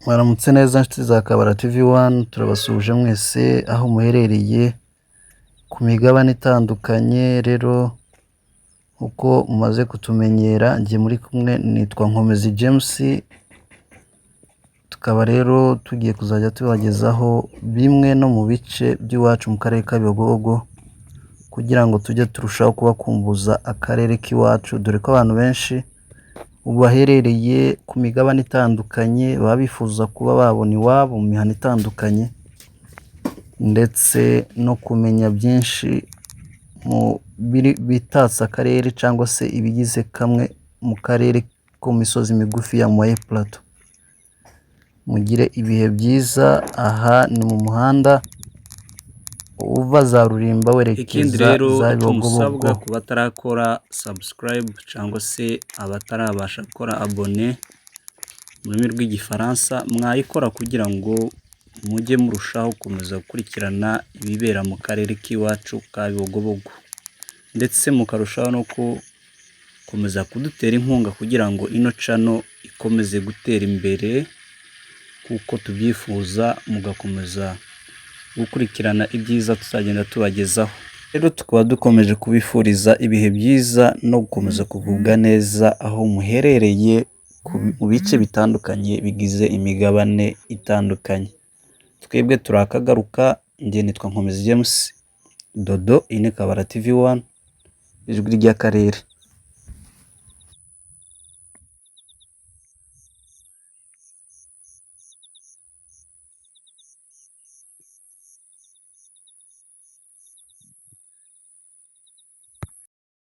Mwaramutse neza nshuti za Kabara TV1, turabasuhuje mwese aho muherereye ku migabane itandukanye. Rero uko mumaze kutumenyera, njye muri kumwe nitwa Nkomezi James, tukaba rero tugiye kuzajya tubagezaho bimwe no mu bice by'iwacu mu karere ka Bigogo, kugira ngo tujye turushaho kubakumbuza akarere k'iwacu, dore ko abantu benshi ubu baherereye ku migabane itandukanye baba bifuza kuba babona iwabo mu mihanda itandukanye, ndetse no kumenya byinshi mu bitatse akarere cyangwa se ibigize kamwe mu karere ko mu misozi migufi ya Moye Plateau. Mugire ibihe byiza. Aha ni mu muhanda uva za Rulimba werekeza za Bigogo. Ku batarakora subscribe cyangwa se abatarabasha gukora abone mu rurimi rw'igifaransa, mwayikora kugira ngo mujye murushaho gukomeza gukurikirana ibibera mu karere k'iwacu ka Bigogo, ndetse mukarushaho no gukomeza kudutera inkunga kugira ngo ino channel ikomeze gutera imbere kuko tubyifuza, mugakomeza gukurikirana ibyiza tuzagenda tubagezaho. Rero tukaba dukomeje kubifuriza ibihe byiza no gukomeza kugubwa neza aho muherereye mu bice bitandukanye bigize imigabane itandukanye. Twebwe turakagaruka. Njye nitwa Nkomezi James Dodo, iyi ni Kabara TV1, ijwi ry'akarere.